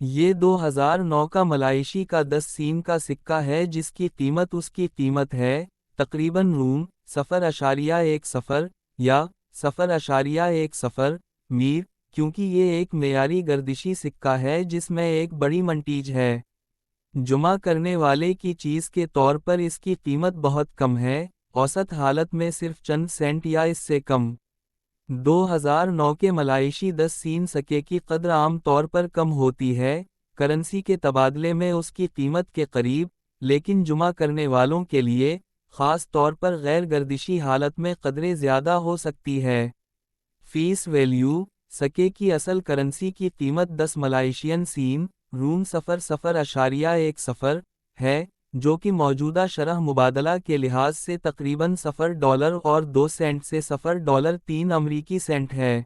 یہ 2009 کا ملائیشی کا 10 سین کا سکہ ہے جس کی قیمت اس کی قیمت ہے تقریباً روم 0.10 یا 0.10 میر، کیونکہ یہ ایک معیاری گردشی سکہ ہے جس میں ایک بڑی منٹیج ہے۔ جمع کرنے والے کی چیز کے طور پر اس کی قیمت بہت کم ہے، اوسط حالت میں صرف چند سینٹ یا اس سے کم۔ 2009 کے ملائیشی 10 سین سکے کی قدر عام طور پر کم ہوتی ہے، کرنسی کے تبادلے میں اس کی قیمت کے قریب، لیکن جمع کرنے والوں کے لیے، خاص طور پر غیر گردشی حالت میں قدرے زیادہ ہو سکتی ہے۔ فیس ویلیو، سکے کی اصل کرنسی کی قیمت 10 ملائیشین سین، روم 0.10 ہے، جو کہ موجودہ شرح مبادلہ کے لحاظ سے تقریباً $0 اور 2 سینٹ سے $0.3 امریکی سینٹ ہے۔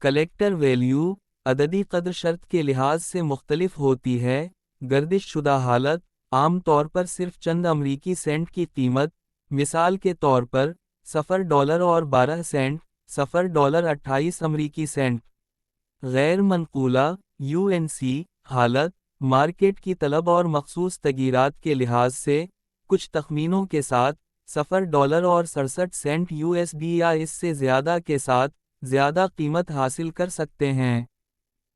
کلیکٹر ویلیو، عددی قدر شرط کے لحاظ سے مختلف ہوتی ہے، گردش شدہ حالت، عام طور پر صرف چند امریکی سینٹ کی قیمت، مثال کے طور پر، $0 اور 12 سینٹ، $0.28 امریکی سینٹ۔ غیر منقولہ، UNC، حالت، مارکیٹ کی طلب اور مخصوص تغیرات کے لحاظ سے، کچھ تخمینوں کے ساتھ، $0 اور 67 سینٹ USD یا اس سے زیادہ کے ساتھ، زیادہ قیمت حاصل کر سکتے ہیں۔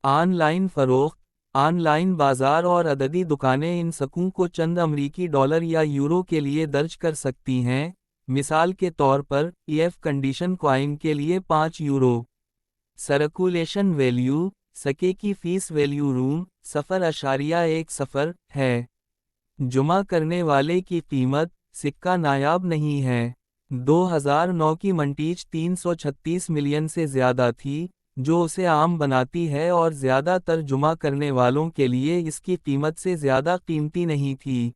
آن لائن فروخت، آن لائن بازار اور عددی دکانیں ان سکوں کو چند امریکی ڈالر یا یورو کے لیے درج کر سکتی ہیں، مثال کے طور پر، EF کنڈیشن کوائن کے لیے 5 یورو۔ سرکولیشن ویلیو، سکے کی فیس ویلیو روم 0.10 ہے۔ جمع کرنے والے کی قیمت، سکہ نایاب نہیں ہے۔ 2009 کی منٹیج 336 ملین سے زیادہ تھی، جو اسے عام بناتی ہے اور زیادہ تر جمع کرنے والوں کے لیے اس کی قیمت سے زیادہ قیمتی نہیں تھی۔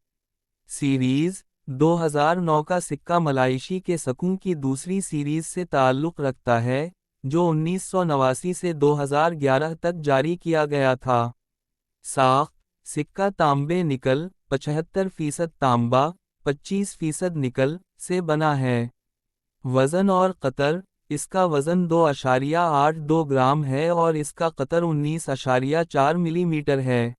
سیریز، 2009 کا سکہ ملائیشی کے سکوں کی دوسری سیریز سے تعلق رکھتا ہے، جو 1989 سے 2011 تک جاری کیا گیا تھا۔ ساخت، سکہ تانبے نکل 75% تانبا، 25% نکل سے بنا ہے۔ وزن اور قطر، اس کا وزن 2.82 گرام ہے اور اس کا قطر 19.4 ملی میٹر ہے۔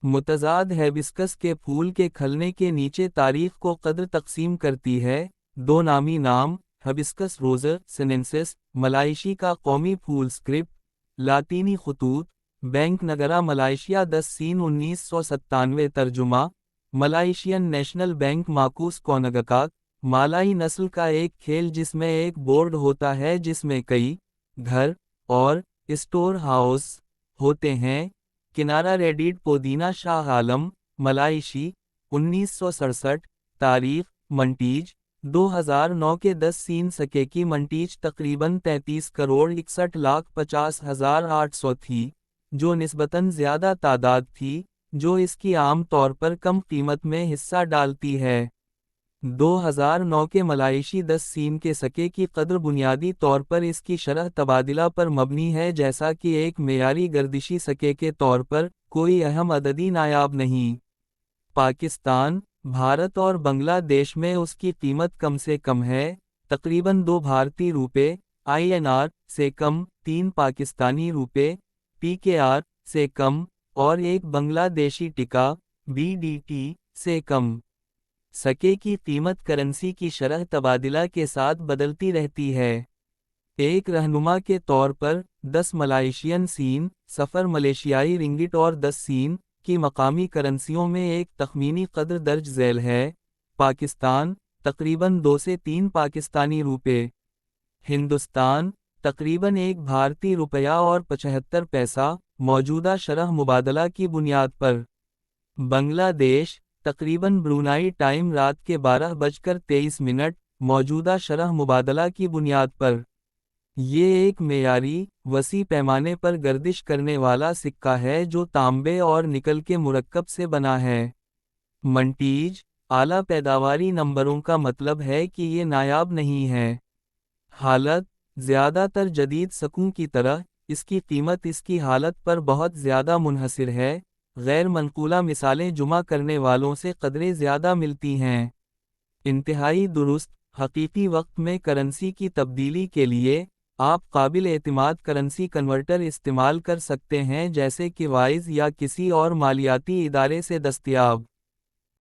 متضاد ہیبسکس کے پھول کے کھلنے کے نیچے تاریخ کو قدر تقسیم کرتی ہے۔ دو نامی نام، ہبسکس روزر سیننسس، ملائیشی کا قومی پھول اسکرپٹ، لاطینی خطوط، بینک نگرا ملائیشیا 10 سین 1997 ترجمہ، ملائیشین نیشنل بینک ماکوس کونگکاک، مالائی نسل کا ایک کھیل جس میں ایک بورڈ ہوتا ہے جس میں کئی گھر اور اسٹور ہاؤس ہوتے ہیں۔ کنارہ ریڈیڈ پودینہ شاہ عالم، ملائیشی، 1967، تاریخ، منٹیج، 2009 کے 10 سین سکے کی منٹیج تقریباً 33,61,50,800 تھی، جو نسبتاً زیادہ تعداد تھی، جو اس کی عام طور پر کم قیمت میں حصہ ڈالتی ہے۔ 2009 کے ملائیشی 10 سین کے سکے کی قدر بنیادی طور پر اس کی شرح تبادلہ پر مبنی ہے، جیسا کہ ایک معیاری گردشی سکے کے طور پر، کوئی اہم عددی نایاب نہیں۔ پاکستان، بھارت اور بنگلہ دیش میں اس کی قیمت کم سے کم ہے، تقریباً 2 بھارتی روپے INR سے کم، 3 پاکستانی روپے PKR سے کم، اور 1 بنگلہ دیشی ٹکا BDT سے کم۔ سکے کی قیمت کرنسی کی شرح تبادلہ کے ساتھ بدلتی رہتی ہے۔ ایک رہنما کے طور پر، 10 ملائیشین سین، 0 ملیشیائی رنگٹ اور 10 سین کی مقامی کرنسیوں میں ایک تخمینی قدر درج ذیل ہے۔ پاکستان، تقریباً 2 سے 3 پاکستانی روپے۔ ہندوستان، تقریباً 1 بھارتی روپیہ اور 75 پیسہ، موجودہ شرح مبادلہ کی بنیاد پر۔ بنگلہ دیش، تقریباً برونائی ٹائم رات کے 12:23، موجودہ شرح مبادلہ کی بنیاد پر۔ یہ ایک معیاری، وسیع پیمانے پر گردش کرنے والا سکہ ہے جو تانبے اور نکل کے مرکب سے بنا ہے۔ منٹیج، اعلیٰ پیداواری نمبروں کا مطلب ہے کہ یہ نایاب نہیں ہے۔ حالت، زیادہ تر جدید سکوں کی طرح، اس کی قیمت اس کی حالت پر بہت زیادہ منحصر ہے۔ غیر منقولہ مثالیں جمع کرنے والوں سے قدرے زیادہ ملتی ہیں۔ انتہائی درست، حقیقی وقت میں کرنسی کی تبدیلی کے لیے، آپ قابل اعتماد کرنسی کنورٹر استعمال کر سکتے ہیں جیسے کہ وائز یا کسی اور مالیاتی ادارے سے دستیاب